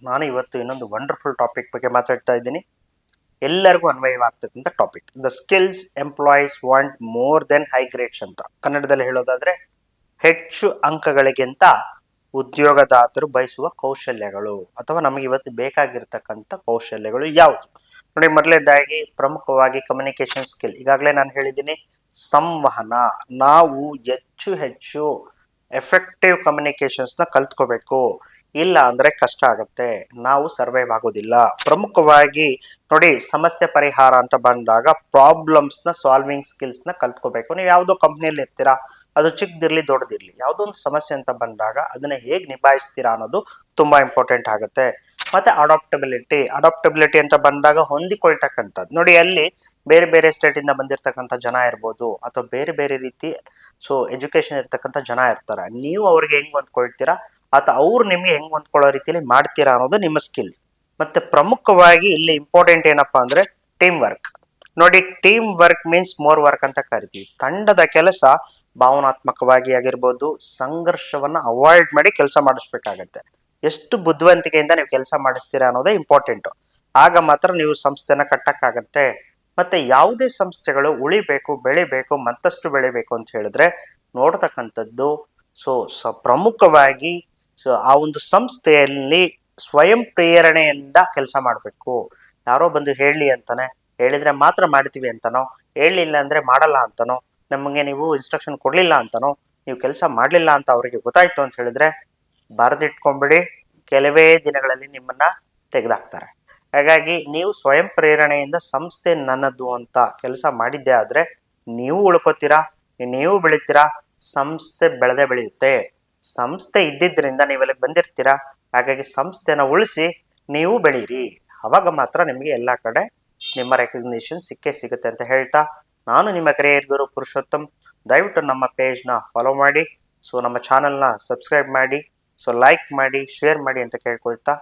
ನಾನು ಇವತ್ತು ಇನ್ನೊಂದು ವಂಡರ್ಫುಲ್ ಟಾಪಿಕ್ ಬಗ್ಗೆ ಮಾತಾಡ್ತಾ ಇದ್ದೀನಿ. ಎಲ್ಲರಿಗೂ ಅನ್ವಯವಾಗ್ತಕ್ಕಂಥ topic. The skills employees want more than high grades ಅಂತ ಕನ್ನಡದಲ್ಲಿ ಹೇಳೋದಾದ್ರೆ, ಹೆಚ್ಚು ಅಂಕಗಳಿಗಿಂತ ಉದ್ಯೋಗದಾತರು ಬಯಸುವ ಕೌಶಲ್ಯಗಳು ಅಥವಾ ನಮಗೆ ಇವತ್ತು ಬೇಕಾಗಿರ್ತಕ್ಕಂಥ ಕೌಶಲ್ಯಗಳು ಯಾವುದು? ನೋಡಿ, ಮೊದಲನೇದಾಗಿ ಪ್ರಮುಖವಾಗಿ ಕಮ್ಯುನಿಕೇಶನ್ ಸ್ಕಿಲ್. ಈಗಾಗಲೇ ನಾನು ಹೇಳಿದ್ದೀನಿ, ಸಂವಹನ. ನಾವು ಹೆಚ್ಚು ಹೆಚ್ಚು ಎಫೆಕ್ಟಿವ್ ಕಮ್ಯುನಿಕೇಶನ್ಸ್ ನ ಕಲ್ತ್ಕೋಬೇಕು. ಇಲ್ಲ ಅಂದ್ರೆ ಕಷ್ಟ ಆಗುತ್ತೆ, ನಾವು ಸರ್ವೈವ್ ಆಗೋದಿಲ್ಲ. ಪ್ರಮುಖವಾಗಿ ನೋಡಿ, ಸಮಸ್ಯೆ ಪರಿಹಾರ ಅಂತ ಬಂದಾಗ ಪ್ರಾಬ್ಲಮ್ಸ್ ನ ಸಾಲ್ವಿಂಗ್ ಸ್ಕಿಲ್ಸ್ ನ ಕಲ್ತ್ಕೋಬೇಕು. ನೀವು ಯಾವುದೋ ಕಂಪ್ನಿಯಲ್ಲಿ ಇರ್ತೀರಾ, ಅದು ಚಿಕ್ಕದಿರ್ಲಿ ದೊಡ್ಡದಿರ್ಲಿ, ಯಾವುದೋ ಒಂದು ಸಮಸ್ಯೆ ಅಂತ ಬಂದಾಗ ಅದನ್ನ ಹೇಗೆ ನಿಭಾಯಿಸ್ತೀರಾ ಅನ್ನೋದು ತುಂಬಾ ಇಂಪಾರ್ಟೆಂಟ್ ಆಗುತ್ತೆ. ಮತ್ತೆ ಅಡಾಪ್ಟಬಿಲಿಟಿ ಅಂತ ಬಂದಾಗ ಹೊಂದಿಕೊಳ್ತಕ್ಕಂಥದ್ದು. ನೋಡಿ, ಅಲ್ಲಿ ಬೇರೆ ಬೇರೆ ಸ್ಟೇಟ್ ಇಂದ ಬಂದಿರತಕ್ಕಂಥ ಜನ ಇರ್ಬೋದು, ಅಥವಾ ಬೇರೆ ಬೇರೆ ರೀತಿ ಎಜುಕೇಶನ್ ಇರ್ತಕ್ಕಂಥ ಜನ ಇರ್ತಾರೆ. ನೀವು ಅವ್ರಿಗೆ ಹೆಂಗ್ ಹೊಂದ್ಕೊಳ್ತೀರಾ ಅಥವಾ ಅವ್ರು ನಿಮ್ಗೆ ಹೆಂಗ್ ಹೊಂದ್ಕೊಳ್ಳೋ ರೀತಿಯಲ್ಲಿ ಮಾಡ್ತೀರಾ ಅನ್ನೋದು ನಿಮ್ಮ ಸ್ಕಿಲ್. ಮತ್ತೆ ಪ್ರಮುಖವಾಗಿ ಇಲ್ಲಿ ಇಂಪಾರ್ಟೆಂಟ್ ಏನಪ್ಪಾ ಅಂದ್ರೆ ಟೀಮ್ ವರ್ಕ್. ನೋಡಿ, team work means more work ಅಂತ ಕರಿತೀವಿ. ತಂಡದ ಕೆಲಸ ಭಾವನಾತ್ಮಕವಾಗಿ ಆಗಿರ್ಬೋದು, ಸಂಘರ್ಷವನ್ನ ಅವಾಯ್ಡ್ ಮಾಡಿ ಕೆಲಸ ಮಾಡಿಸ್ಬೇಕಾಗತ್ತೆ. ಎಷ್ಟು ಬುದ್ಧಿವಂತಿಕೆಯಿಂದ ನೀವು ಕೆಲಸ ಮಾಡಿಸ್ತೀರಾ ಅನ್ನೋದೇ ಇಂಪಾರ್ಟೆಂಟ್. ಆಗ ಮಾತ್ರ ನೀವು ಸಂಸ್ಥೆನ ಕಟ್ಟಕ್ಕಾಗತ್ತೆ. ಮತ್ತೆ ಯಾವುದೇ ಸಂಸ್ಥೆಗಳು ಉಳಿಬೇಕು, ಬೆಳಿಬೇಕು, ಮತ್ತಷ್ಟು ಬೆಳಿಬೇಕು ಅಂತ ಹೇಳಿದ್ರೆ ನೋಡ್ತಕ್ಕಂಥದ್ದು ಪ್ರಮುಖವಾಗಿ ಆ ಒಂದು ಸಂಸ್ಥೆಯಲ್ಲಿ ಸ್ವಯಂ ಪ್ರೇರಣೆಯಿಂದ ಕೆಲಸ ಮಾಡಬೇಕು. ಯಾರೋ ಬಂದು ಹೇಳಿ ಅಂತಾನೆ, ಹೇಳಿದ್ರೆ ಮಾತ್ರ ಮಾಡ್ತೀವಿ ಅಂತನೋ, ಹೇಳಲಿಲ್ಲ ಅಂದ್ರೆ ಮಾಡಲ್ಲ ಅಂತನೋ, ನಮಗೆ ನೀವು ಇನ್ಸ್ಟ್ರಕ್ಷನ್ ಕೊಡ್ಲಿಲ್ಲ ಅಂತನೋ, ನೀವು ಕೆಲಸ ಮಾಡ್ಲಿಲ್ಲ ಅಂತ ಅವರಿಗೆ ಗೊತ್ತಾಯ್ತು ಅಂತ ಹೇಳಿದ್ರೆ ಬರೆದಿಟ್ಕೊಂಡ್ಬಿಡಿ, ಕೆಲವೇ ದಿನಗಳಲ್ಲಿ ನಿಮ್ಮನ್ನ ತೆಗೆದಾಕ್ತಾರೆ. ಹಾಗಾಗಿ ನೀವು ಸ್ವಯಂ ಪ್ರೇರಣೆಯಿಂದ ಸಂಸ್ಥೆ ನನ್ನದು ಅಂತ ಕೆಲಸ ಮಾಡಿದ್ದೆ ಆದ್ರೆ ನೀವು ಉಳ್ಕೋತೀರಾ, ನೀವು ಬೆಳಿತೀರಾ, ಸಂಸ್ಥೆ ಬೆಳೆದೇ ಬೆಳೆಯುತ್ತೆ. ಸಂಸ್ಥೆ ಇದ್ದಿದ್ರಿಂದ ನೀವೆಲ್ಲ ಬಂದಿರ್ತೀರಾ. ಹಾಗಾಗಿ ಸಂಸ್ಥೆನ ಉಳಿಸಿ ನೀವು ಬೆಳೀರಿ. ಅವಾಗ ಮಾತ್ರ ನಿಮಗೆ ಎಲ್ಲಾ ಕಡೆ ನಿಮ್ಮ ರೆಕಗ್ನಿಷನ್ ಸಿಕ್ಕೇ ಸಿಗುತ್ತೆ ಅಂತ ಹೇಳ್ತಾ, ನಾನು ನಿಮ್ಮ ಕರಿಯರ್ ಗುರು ಪುರುಷೋತ್ತಮ್. ದಯವಿಟ್ಟು ನಮ್ಮ ಪೇಜ್ನ ಫಾಲೋ ಮಾಡಿ, ನಮ್ಮ ಚಾನಲ್ನ ಸಬ್ಸ್ಕ್ರೈಬ್ ಮಾಡಿ, ಲೈಕ್ ಮಾಡಿ, ಶೇರ್ ಮಾಡಿ ಅಂತ ಕೇಳ್ಕೊಳ್ತಾ